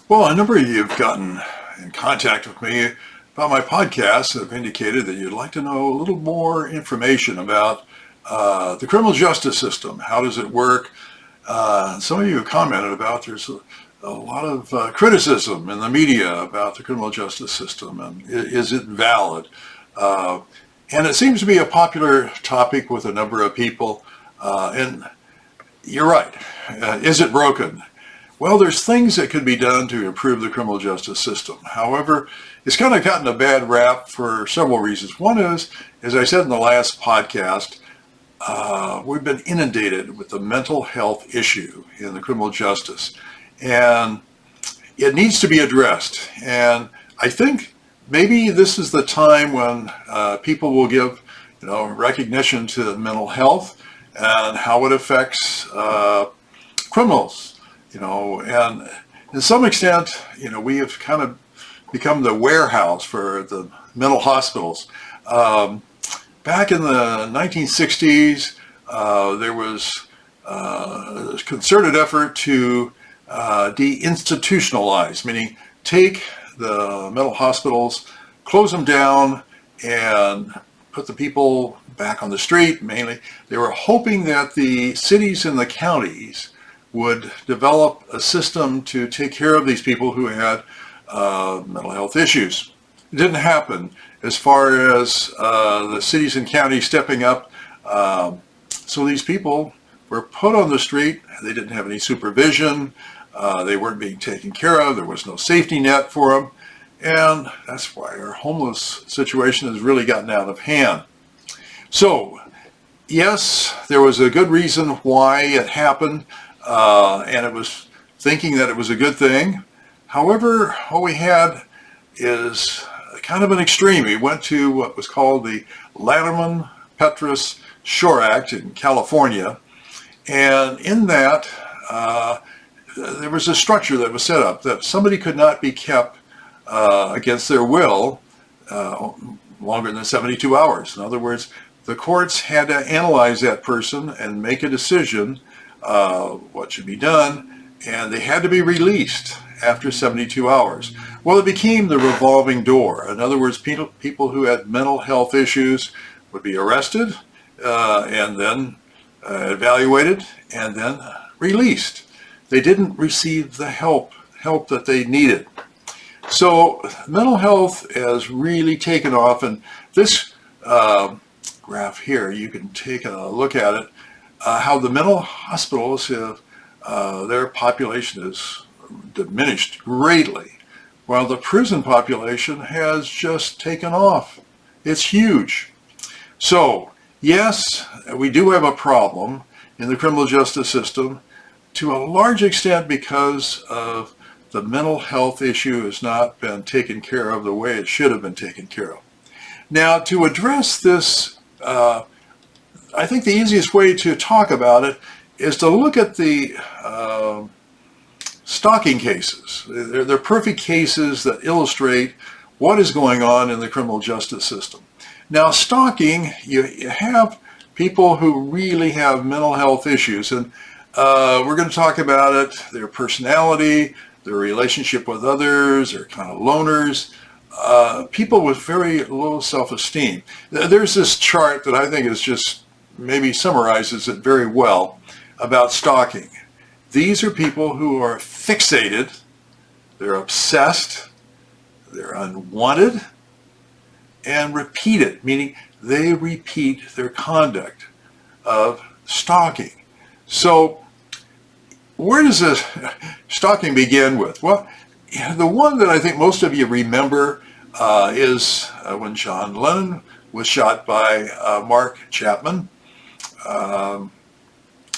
Well, a number of you have gotten in contact with me about my podcast that have indicated that you'd like to know a little more information about the criminal justice system. How does it work? Some of you have commented about there's a lot of criticism in the media about the criminal justice system and is it valid? And it seems to be a popular topic with a number of people. And you're right. Is it broken? Well, there's things that could be done to improve the criminal justice system. However, it's kind of gotten a bad rap for several reasons. One is, as I said in the last podcast, we've been inundated with the mental health issue in the criminal justice, and it needs to be addressed. And I think maybe this is the time when people will give, recognition to mental health and how it affects criminals. And to some extent, we have kind of become the warehouse for the mental hospitals. Back in the 1960s, there was a concerted effort to deinstitutionalize, meaning take the mental hospitals, close them down, and put the people back on the street. Mainly, they were hoping that the cities and the counties would develop a system to take care of these people who had mental health issues. It didn't happen as far as the cities and counties stepping up. So these people were put on the street. They didn't have any supervision. They weren't being taken care of. There was no safety net for them. And that's why our homeless situation has really gotten out of hand. So, yes, there was a good reason why it happened. And it was thinking that it was a good thing. However, what we had is kind of an extreme. We went to what was called the Lanterman-Petrus-Shore Act in California. And in that, there was a structure that was set up that somebody could not be kept against their will longer than 72 hours. In other words, the courts had to analyze that person and make a decision what should be done, and they had to be released after 72 hours. Well, it became the revolving door. In other words, people who had mental health issues would be arrested and then evaluated and then released. They didn't receive the help that they needed. So mental health has really taken off, and this graph here, you can take a look at it. How the mental hospitals have, their population has diminished greatly, while the prison population has just taken off. It's huge. So, yes, we do have a problem in the criminal justice system to a large extent because of the mental health issue has not been taken care of the way it should have been taken care of. Now, to address this, I think the easiest way to talk about it is to look at the stalking cases. They're perfect cases that illustrate what is going on in the criminal justice system. Now, stalking, you have people who really have mental health issues, and we're going to talk about it, their personality, their relationship with others, they're kind of loners. People with very low self-esteem. There's this chart that I think is just maybe summarizes it very well about stalking. These are people who are fixated, they're obsessed, they're unwanted, and repeated, meaning they repeat their conduct of stalking. So where does this stalking begin with? Well, the one that I think most of you remember is when John Lennon was shot by Mark Chapman.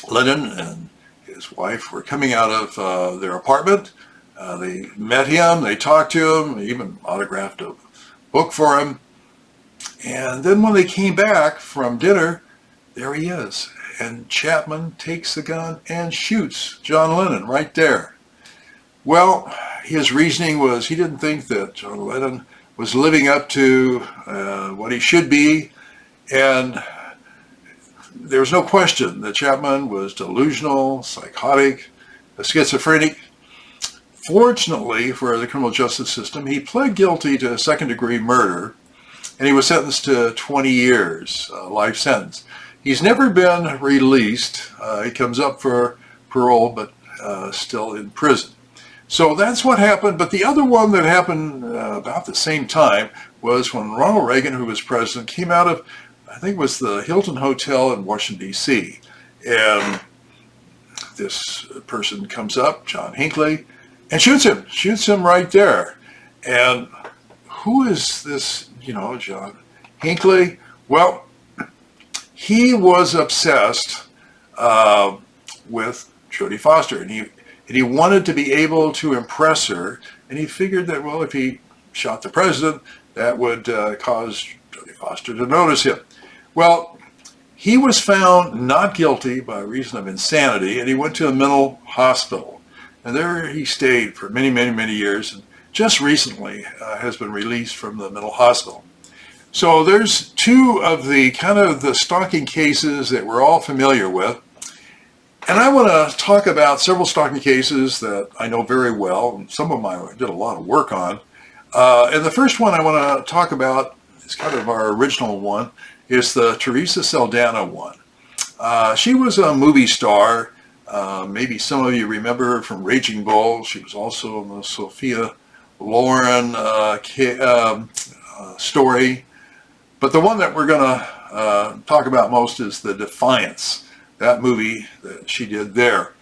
Lennon and his wife were coming out of their apartment. They met him, they talked to him, even autographed a book for him. And then when they came back from dinner, there he is. And Chapman takes the gun and shoots John Lennon right there. Well, his reasoning was he didn't think that John Lennon was living up to what he should be. And there was no question that Chapman was delusional, psychotic, schizophrenic. Fortunately for the criminal justice system, he pled guilty to second-degree murder, and he was sentenced to 20 years, life sentence. He's never been released. He comes up for parole, but still in prison. So that's what happened. But the other one that happened about the same time was when Ronald Reagan, who was president, came out of, I think it was the Hilton Hotel in Washington, D.C. And this person comes up, John Hinckley, and shoots him right there. And who is this, John Hinckley? Well, he was obsessed with Jodie Foster, and he wanted to be able to impress her, and he figured that, well, if he shot the president, that would cause Jodie Foster to notice him. Well, he was found not guilty by reason of insanity, and he went to a mental hospital. And there he stayed for many, many, many years, and just recently has been released from the mental hospital. So there's two of the kind of the stalking cases that we're all familiar with. And I want to talk about several stalking cases that I know very well, and some of them I did a lot of work on. And the first one I want to talk about is kind of our original one, is the Teresa Saldana one. She was a movie star. Maybe some of you remember her from Raging Bull. She was also in the Sophia Loren story. But the one that we're going to talk about most is The Defiance, that movie that she did there.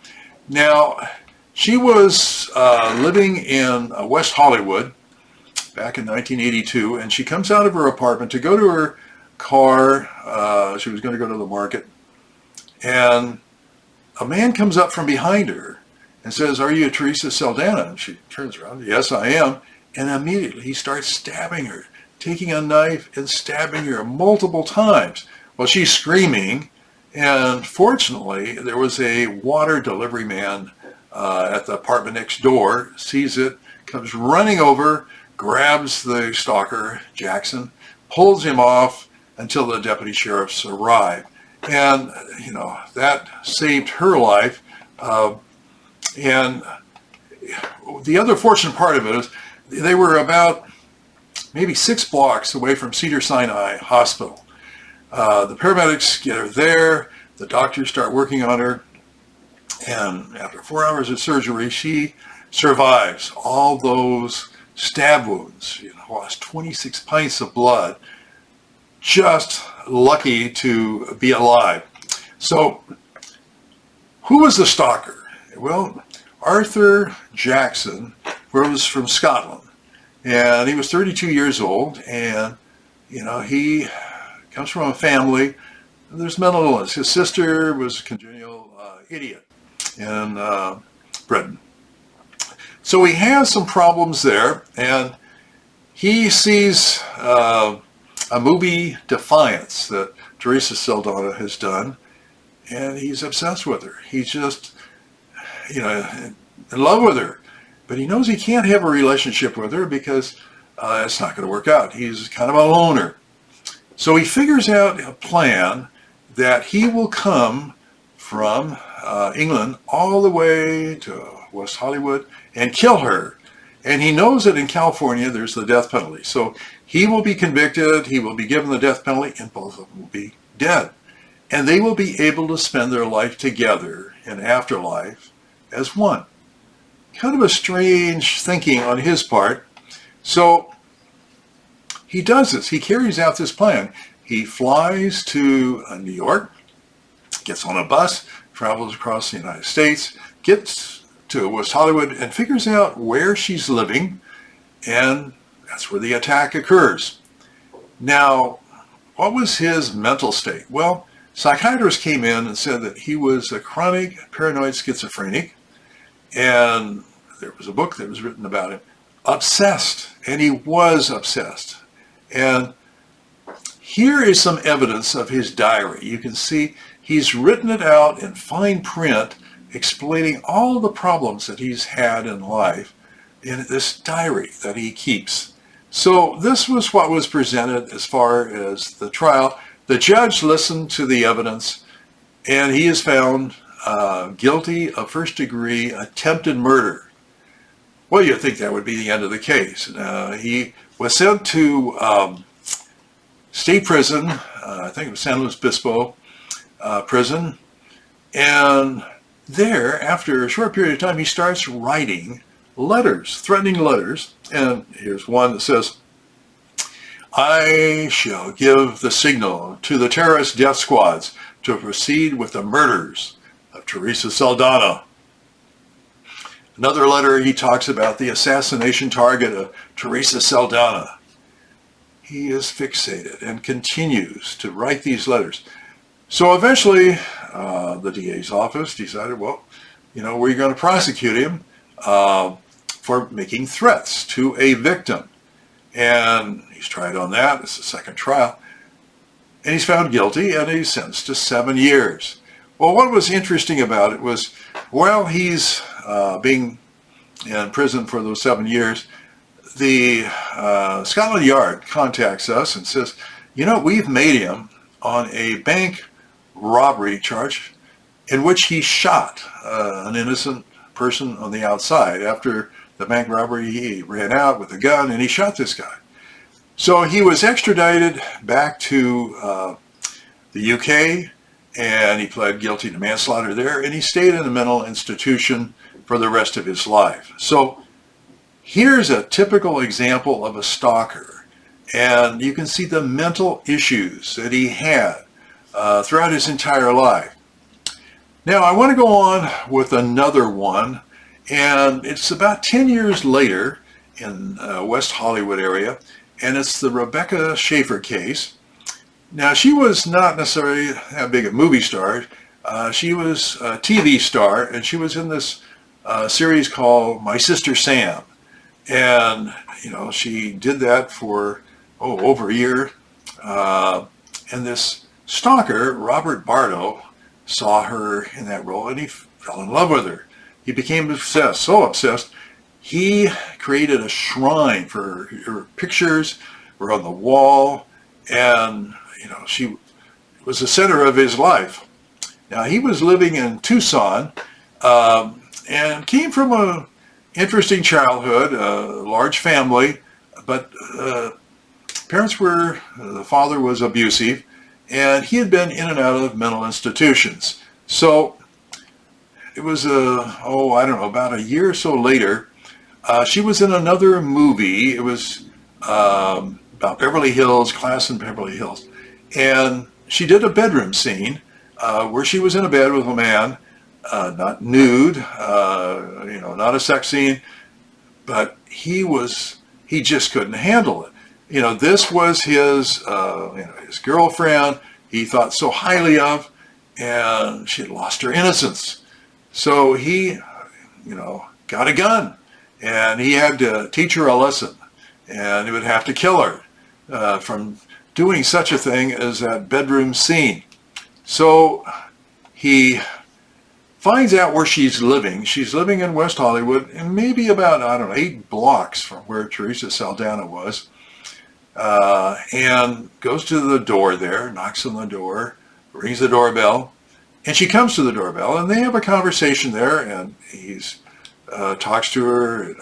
Now, she was living in West Hollywood back in 1982, and she comes out of her apartment to go to her car. She was going to go to the market, and a man comes up from behind her and says, "Are you Teresa Saldana?" And she turns around, "Yes, I am." And immediately he starts stabbing her, taking a knife and stabbing her multiple times. Well, she's screaming, and fortunately there was a water delivery man at the apartment next door, sees it, comes running over, grabs the stalker, Jackson, pulls him off until the deputy sheriffs arrive. And, that saved her life. And the other fortunate part of it is they were about maybe 6 blocks away from Cedars-Sinai Hospital. The paramedics get her there. The doctors start working on her. And after 4 hours of surgery, she survives all those stab wounds. Lost 26 pints of blood. Just lucky to be alive. So, who was the stalker? Well, Arthur Jackson was from Scotland, and he was 32 years old, and he comes from a family. There's mental illness. His sister was a congenital idiot in Britain. So he has some problems there, and he sees a movie, Defiance, that Teresa Saldana has done, and he's obsessed with her. He's just, in love with her. But he knows he can't have a relationship with her because it's not going to work out. He's kind of a loner. So he figures out a plan that he will come from England all the way to West Hollywood and kill her. And he knows that in California there's the death penalty. So he will be convicted, he will be given the death penalty, and both of them will be dead. And they will be able to spend their life together in afterlife as one. Kind of a strange thinking on his part. So he does this. He carries out this plan. He flies to New York, gets on a bus, travels across the United States, gets to West Hollywood, and figures out where she's living, and that's where the attack occurs. Now, what was his mental state? Well, psychiatrists came in and said that he was a chronic paranoid schizophrenic, and there was a book that was written about him, obsessed, and he was obsessed. And here is some evidence of his diary. You can see he's written it out in fine print, explaining all the problems that he's had in life in this diary that he keeps. So this was what was presented as far as the trial. The judge listened to the evidence, and he is found guilty of first-degree attempted murder. Well, you'd think that would be the end of the case. He was sent to state prison, I think it was San Luis Obispo prison, and there, after a short period of time, he starts writing letters, threatening letters, and here's one that says, "I shall give the signal to the terrorist death squads to proceed with the murders of Teresa Saldana." Another letter, he talks about the assassination target of Teresa Saldana. He is fixated and continues to write these letters. So eventually, the DA's office decided, well, we're going to prosecute him for making threats to a victim. And he's tried on that. It's the second trial. And he's found guilty, and he's sentenced to 7 years. Well, what was interesting about it was, while he's being in prison for those 7 years, the Scotland Yard contacts us and says, we've made him on a bank robbery charge in which he shot an innocent person on the outside. After the bank robbery, he ran out with a gun and he shot this guy. So he was extradited back to the UK, and he pled guilty to manslaughter there, and he stayed in a mental institution for the rest of his life. So here's a typical example of a stalker, and you can see the mental issues that he had throughout his entire life. Now I want to go on with another one, and it's about 10 years later in West Hollywood area, and it's the Rebecca Schaefer case. Now she was not necessarily that big a movie star. She was a TV star, and she was in this series called My Sister Sam. And, she did that for, over a year. And this stalker, Robert Bardo, saw her in that role, and he fell in love with her. He became obsessed, so obsessed, he created a shrine for her. Pictures were on the wall, and, she was the center of his life. Now, he was living in Tucson, and came from a interesting childhood, a large family, but the father was abusive, and he had been in and out of mental institutions. So it was, about a year or so later, she was in another movie. It was about Beverly Hills, Class in Beverly Hills. And she did a bedroom scene where she was in a bed with a man, not nude, not a sex scene, but he just couldn't handle it. This was his girlfriend he thought so highly of, and she had lost her innocence. So he, got a gun, and he had to teach her a lesson, and he would have to kill her from doing such a thing as that bedroom scene. So he finds out where she's living. She's living in West Hollywood, and maybe about, 8 blocks from where Teresa Saldana was, and goes to the door there, knocks on the door, rings the doorbell, and she comes to the doorbell, and they have a conversation there, and he's talks to her,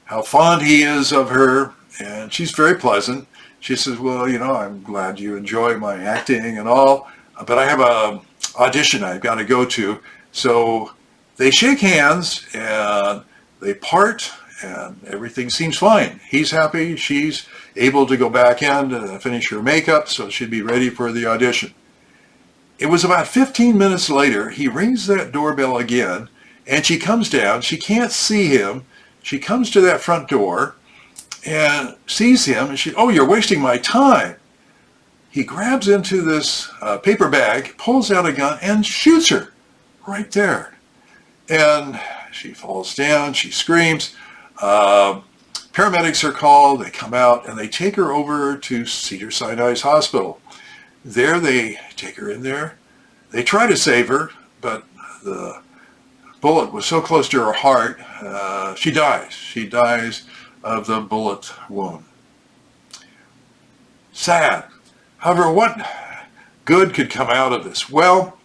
how fond he is of her, and she's very pleasant. She says, well, I'm glad you enjoy my acting and all, but I have a audition I've got to go to. So they shake hands and they part, and everything seems fine. He's happy. She's able to go back in to finish her makeup, so she'd be ready for the audition. It was about 15 minutes later, he rings that doorbell again, and she comes down. She can't see him. She comes to that front door and sees him, and you're wasting my time. He grabs into this paper bag, pulls out a gun, and shoots her right there. And she falls down, she screams. Paramedics are called, they come out, and they take her over to Cedars-Sinai Hospital. There they take her in there. They try to save her, but the bullet was so close to her heart, she dies. She dies of the bullet wound. Sad. However, what good could come out of this? Well,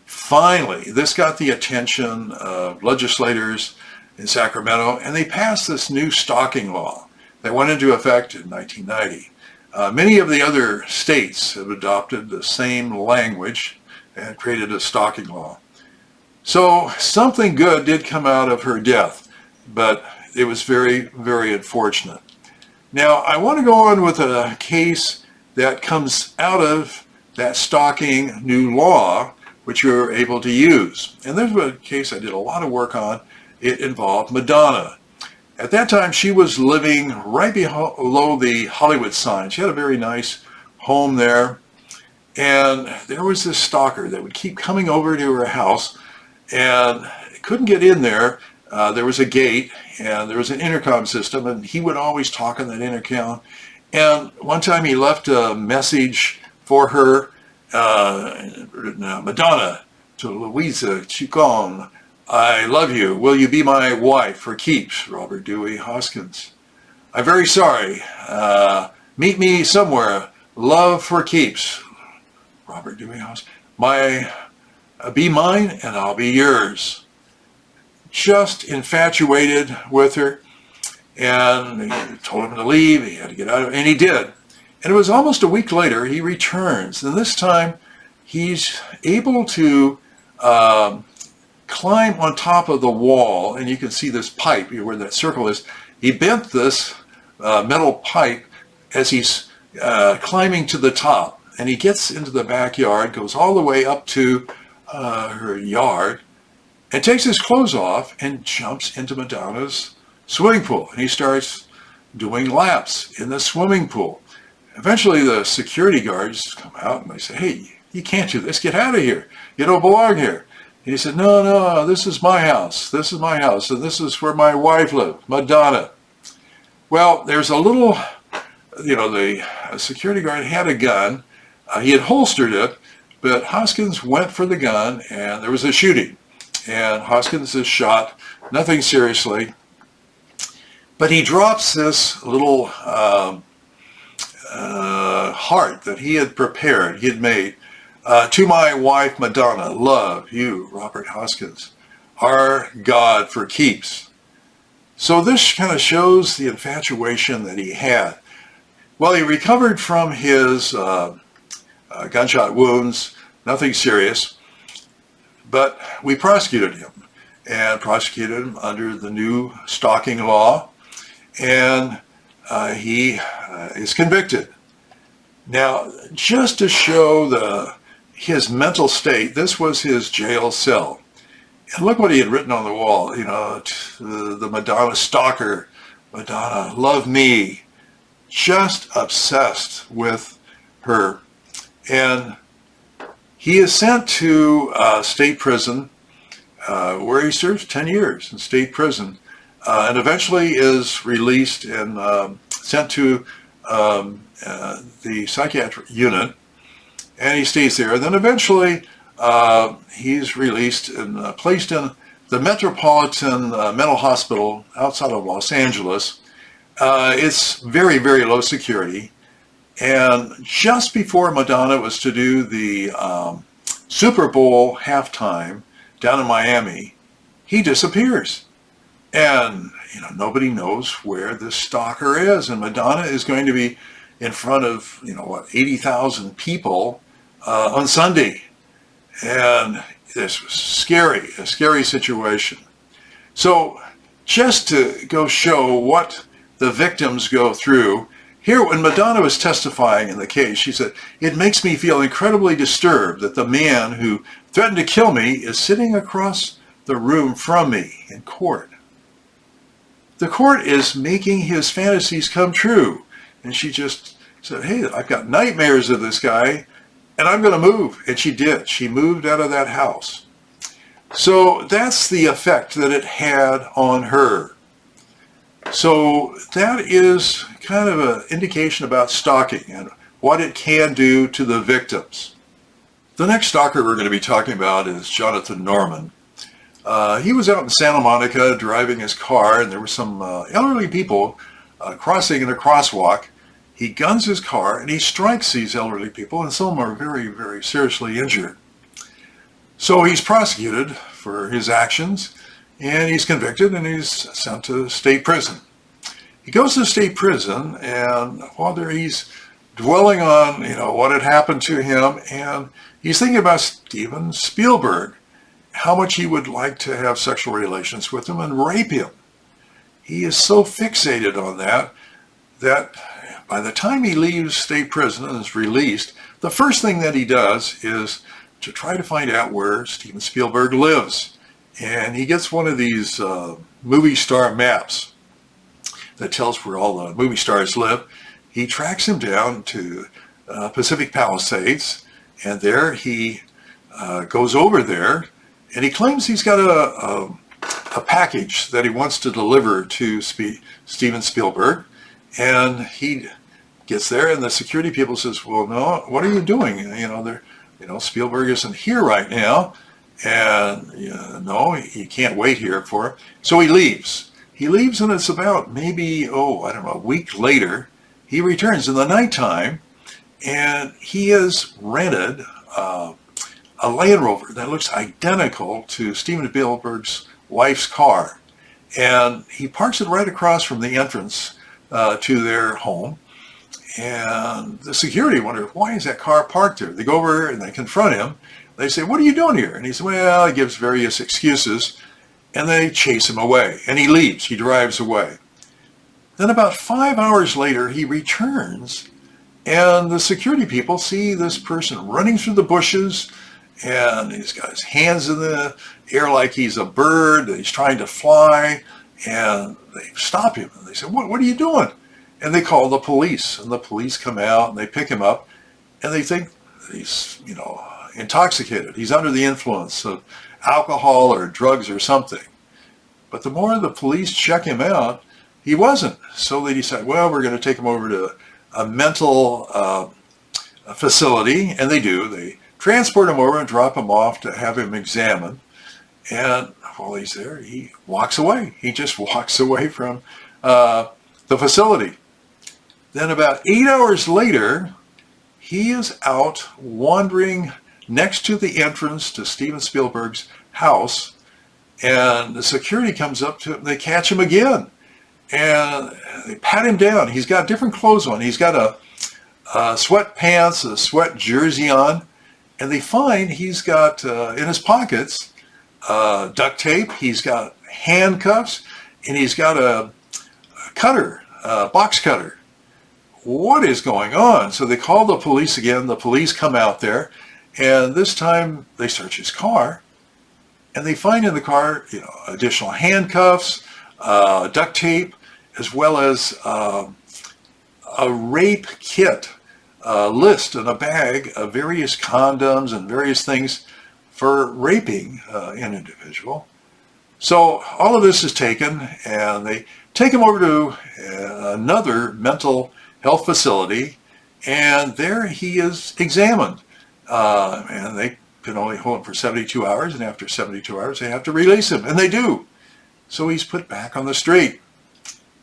finally, this got the attention of legislators in Sacramento, and they passed this new stalking law that went into effect in 1990. Many of the other states have adopted the same language and created a stalking law. So something good did come out of her death, but it was very, very unfortunate. Now, I want to go on with a case that comes out of that stalking new law, which you're able to use. And there's a case I did a lot of work on. It involved Madonna. At that time, she was living right below the Hollywood sign. She had a very nice home there. And there was this stalker that would keep coming over to her house and couldn't get in there. There was a gate and there was an intercom system, and he would always talk on that intercom. And one time he left a message for her, Madonna, to Louisa Chicon, I love you. Will you be my wife for keeps? Robert Dewey Hoskins. I'm very sorry. Meet me somewhere. Love for keeps. Robert Dewey Hoskins. Be mine and I'll be yours. Just infatuated with her, and he told him to leave. He had to get out of it, and he did. And it was almost a week later he returns, and this time he's able to climb on top of the wall, and you can see this pipe where that circle is. He bent this metal pipe as he's climbing to the top, and he gets into the backyard, goes all the way up to her yard, and takes his clothes off and jumps into Madonna's swimming pool. And he starts doing laps in the swimming pool. Eventually the security guards come out and they say, hey, you can't do this. Get out of here. You don't belong here. And he said, no, this is my house. This is my house. And this is where my wife lived, Madonna. Well, there's a little, the security guard had a gun. He had holstered it, but Hoskins went for the gun and there was a shooting. And Hoskins is shot, nothing seriously. But he drops this little heart that he had prepared, he had made, to my wife Madonna, love you, Robert Hoskins, our God for keeps. So this kind of shows the infatuation that he had. Well, he recovered from his gunshot wounds, nothing serious, but we prosecuted him under the new stalking law, and he is convicted. Now, just to show his mental state, this was his jail cell. And look what he had written on the wall, the Madonna stalker, Madonna, love me, just obsessed with her. And he is sent to state prison, where he serves 10 years in state prison, and eventually is released and sent to the psychiatric unit, and he stays there. Then eventually he's released and placed in the Metropolitan Mental Hospital outside of Los Angeles. It's very, very low security. And just before Madonna was to do the Super Bowl halftime down in Miami, he disappears. And, nobody knows where this stalker is. And Madonna is going to be in front of, 80,000 people on Sunday. And this was a scary situation. So just to go show what the victims go through, here, when Madonna was testifying in the case, she said, it makes me feel incredibly disturbed that the man who threatened to kill me is sitting across the room from me in court. The court is making his fantasies come true. And she just said, hey, I've got nightmares of this guy, and I'm going to move. And she did. She moved out of that house. So that's the effect that it had on her. So that is kind of an indication about stalking and what it can do to the victims. The next stalker we're going to be talking about is Jonathan Norman. He was out in Santa Monica driving his car, and there were some elderly people crossing in a crosswalk. He guns his car and he strikes these elderly people, and some are very, very seriously injured. So he's prosecuted for his actions, and he's convicted and he's sent to state prison. He goes to state prison, and while there he's dwelling on, what had happened to him, and he's thinking about Steven Spielberg, how much he would like to have sexual relations with him and rape him. He is so fixated on that by the time he leaves state prison and is released, the first thing that he does is to try to find out where Steven Spielberg lives. And he gets one of these movie star maps that tells where all the movie stars live. He tracks him down to Pacific Palisades, and there he goes over there, and he claims he's got a package that he wants to deliver to Steven Spielberg. And he gets there, and the security people says, "Well, no, what are you doing? Spielberg isn't here right now, and no, he can't wait here for him." So he leaves. He leaves, and it's about maybe a week later. He returns in the nighttime, and he has rented a Land Rover that looks identical to Steven Spielberg's wife's car, and he parks it right across from the entrance to their home. And the security wonder, why is that car parked there? They go over and they confront him. They say, "What are you doing here?" And he says, well, he gives various excuses, and they chase him away. And he leaves. He drives away. Then about 5 hours later, he returns, and the security people see this person running through the bushes, and he's got his hands in the air like he's a bird, and he's trying to fly, and they stop him. And they say, what are you doing? And they call the police, and the police come out, and they pick him up, and they think he's, intoxicated. He's under the influence of alcohol or drugs or something. But the more the police check him out, he wasn't. So they decide, well, we're going to take him over to a mental facility, and they do. They transport him over and drop him off to have him examined. And while he's there, he walks away. He just walks away from the facility. Then about 8 hours later, he is out wandering next to the entrance to Steven Spielberg's house, and the security comes up to him. They catch him again, and they pat him down. He's got different clothes on. He's got a sweatpants, a sweat jersey on, and they find he's got in his pockets duct tape. He's got handcuffs, and he's got a cutter, a box cutter. What is going on? So they call the police again. The police come out there, and this time they search his car, and they find in the car, additional handcuffs, duct tape, as well as a rape kit list in a bag of various condoms and various things for raping an individual. So all of this is taken, and they take him over to another mental health facility, and there he is examined. And they can only hold him for 72 hours, and after 72 hours they have to release him, and they do. So he's put back on the street.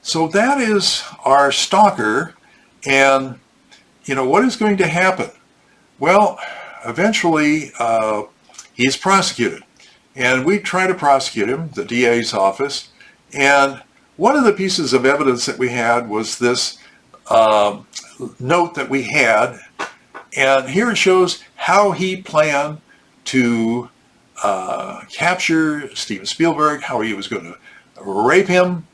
So that is our stalker, and what is going to happen? Well, eventually he's prosecuted, and we try to prosecute him, the DA's office, and one of the pieces of evidence that we had was this note that we had, and here it shows how he planned to capture Steven Spielberg, how he was going to rape him,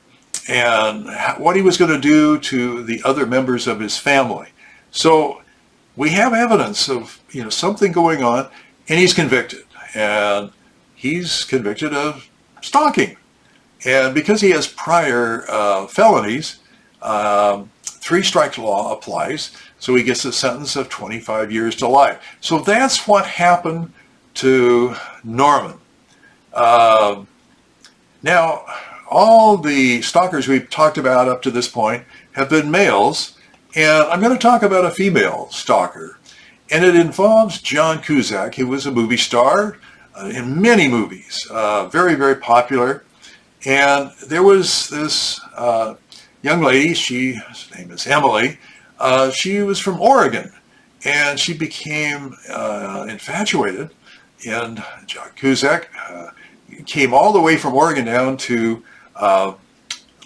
and what he was going to do to the other members of his family. So we have evidence of something going on, and he's convicted, and he's convicted of stalking, and because he has prior felonies, 3-strike law applies, so he gets a sentence of 25 years to life. So that's what happened to Norman. Now, all the stalkers we've talked about up to this point have been males, and I'm going to talk about a female stalker. And it involves John Cusack, who was a movie star in many movies, very, very popular. And there was this young lady, her name is Emily. She was from Oregon, and she became infatuated in John Cusack, came all the way from Oregon down to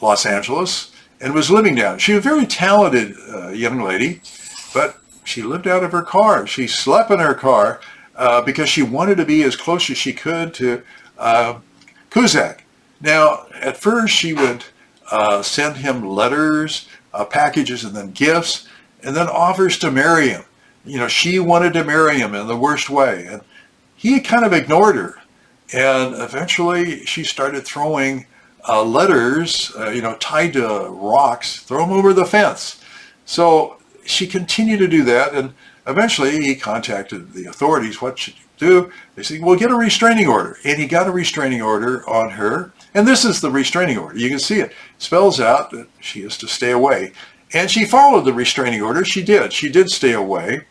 Los Angeles and was living down. She was a very talented young lady, but she lived out of her car. She slept in her car because she wanted to be as close as she could to Cusack. Now, at first she would send him letters, packages, and then gifts, and then offers to marry him. She wanted to marry him in the worst way, and he kind of ignored her. And eventually she started throwing letters, tied to rocks, throw them over the fence. So she continued to do that, and eventually he contacted the authorities. What should you do? They said, well, get a restraining order. And he got a restraining order on her. And this is the restraining order. You can see it. It spells out that she is to stay away. And she followed the restraining order. She did. She did stay away.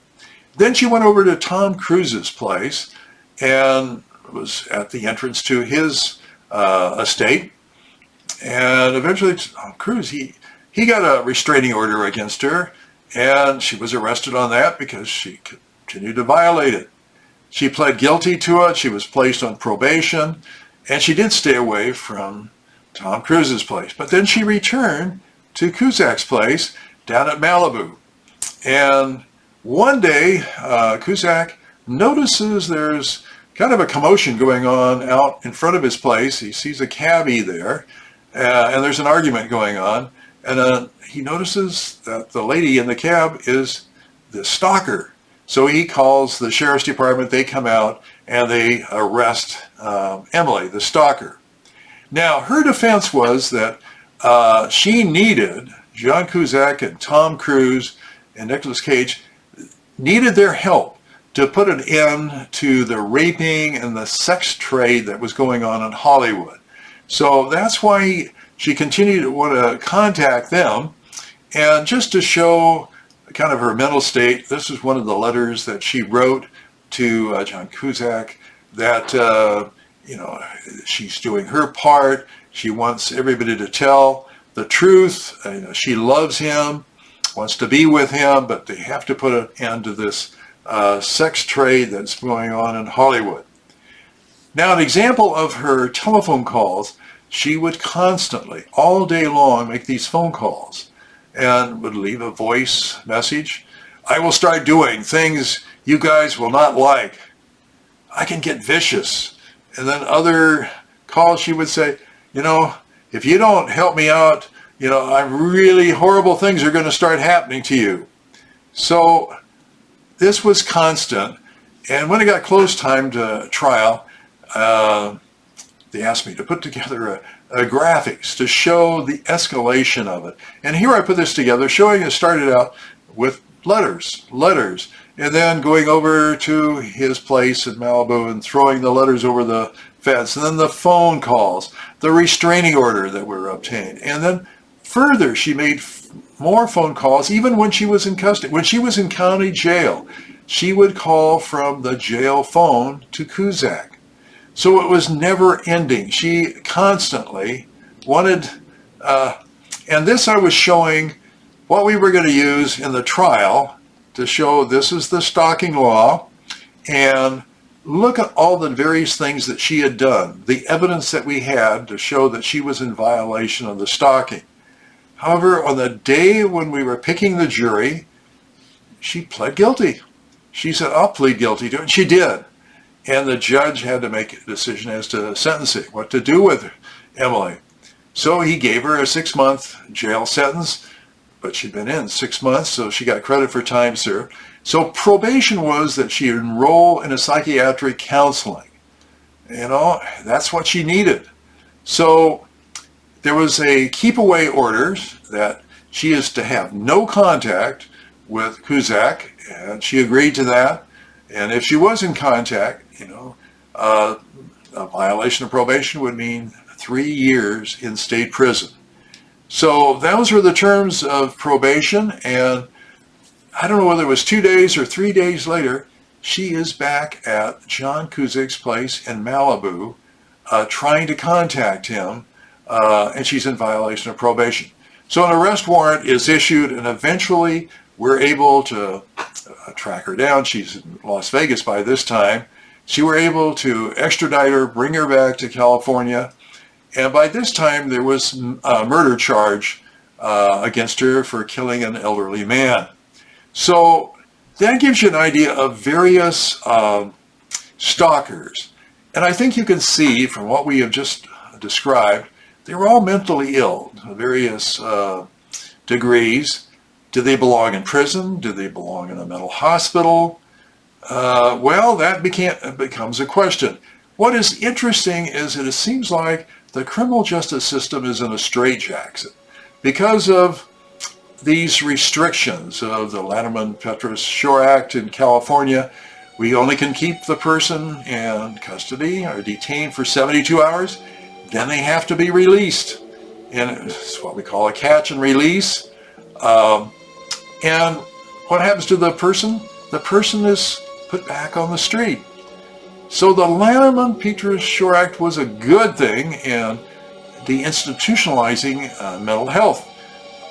Then she went over to Tom Cruise's place and was at the entrance to his estate. And eventually Tom Cruise, he got a restraining order against her, and she was arrested on that because she continued to violate it. She pled guilty to it. She was placed on probation, and she did stay away from Tom Cruise's place. But then she returned to Cusack's place down at Malibu. And one day, Cusack notices there's kind of a commotion going on out in front of his place. He sees a cabbie there, and there's an argument going on. And he notices that the lady in the cab is the stalker. So he calls the sheriff's department. They come out and they arrest Emily, the stalker. Now, her defense was that she needed, John Cusack and Tom Cruise and Nicolas Cage needed their help to put an end to the raping and the sex trade that was going on in Hollywood. So that's why she continued to want to contact them. And just to show kind of her mental state, this is one of the letters that she wrote to John Cusack that, she's doing her part. She wants everybody to tell the truth. She loves him, wants to be with him, but they have to put an end to this sex trade that's going on in Hollywood. Now, an example of her telephone calls, she would constantly, all day long, make these phone calls and would leave a voice message. I will start doing things you guys will not like. I can get vicious. And then other calls she would say, if you don't help me out, I'm really horrible things are going to start happening to you. So this was constant. And when it got close time to trial, they asked me to put together a graphics to show the escalation of it. And here I put this together, showing it started out with letters, and then going over to his place in Malibu and throwing the letters over the fence, and then the phone calls, the restraining order that were obtained. And then further, she made more phone calls even when she was in custody. When she was in county jail, she would call from the jail phone to Cusack. So it was never ending. She constantly wanted, and this I was showing what we were going to use in the trial to show this is the stalking law, and look at all the various things that she had done, the evidence that we had to show that she was in violation of the stalking. However, on the day when we were picking the jury, she pled guilty. She said, I'll plead guilty to it, and she did. And the judge had to make a decision as to sentencing, what to do with Emily. So he gave her a 6-month jail sentence, but she'd been in 6 months, so she got credit for time served. So probation was that she enroll in a psychiatric counseling. That's what she needed. So there was a keep away order that she is to have no contact with Cusack, and she agreed to that. And if she was in contact, a violation of probation would mean 3 years in state prison. So those were the terms of probation, and I don't know whether it was 2 days or 3 days later, she is back at John Cusack's place in Malibu trying to contact him, and she's in violation of probation. So an arrest warrant is issued, and eventually we're able to track her down. She's in Las Vegas by this time. So you were able to extradite her, bring her back to California, and by this time there was a murder charge against her for killing an elderly man. So that gives you an idea of various stalkers. And I think you can see from what we have just described, they were all mentally ill to various degrees. Do they belong in prison? Do they belong in a mental hospital? Well, that becomes a question. What is interesting is that it seems like the criminal justice system is in a straitjacket because of these restrictions of the Lanterman-Petros-Shore Act in California. We only can keep the person in custody or detained for 72 hours. Then they have to be released. And it's what we call a catch and release. And what happens to the person? The person is put back on the street. So the Lanterman-Petros-Shore Act was a good thing in deinstitutionalizing mental health.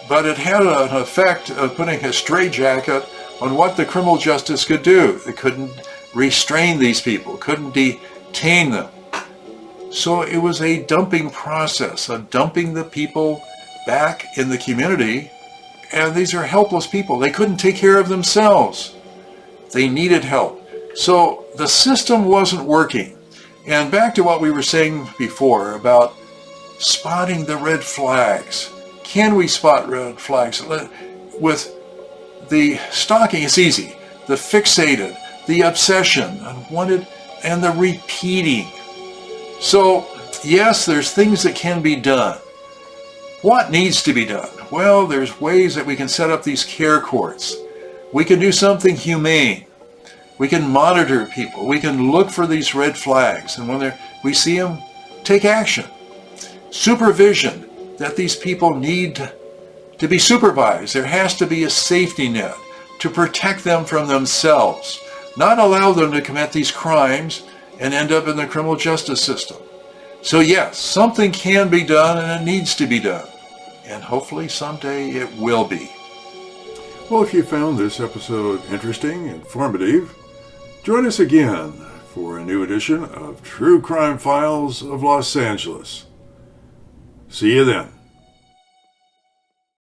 But it had an effect of putting a straitjacket on what the criminal justice could do. It couldn't restrain these people, couldn't detain them. So it was a dumping process, of dumping the people back in the community. And these are helpless people. They couldn't take care of themselves. They needed help. So the system wasn't working. And back to what we were saying before about spotting the red flags. Can we spot red flags? With the stalking, it's easy. The fixated, the obsession, unwanted, and the repeating. So, yes, there's things that can be done. What needs to be done? Well, there's ways that we can set up these care courts. We can do something humane. We can monitor people. We can look for these red flags. And when we see them, take action. Supervision, that these people need to be supervised. There has to be a safety net to protect them from themselves, not allow them to commit these crimes and end up in the criminal justice system. So yes, something can be done and it needs to be done. And hopefully someday it will be. Well, if you found this episode interesting, informative, join us again for a new edition of True Crime Files of Los Angeles. See you then.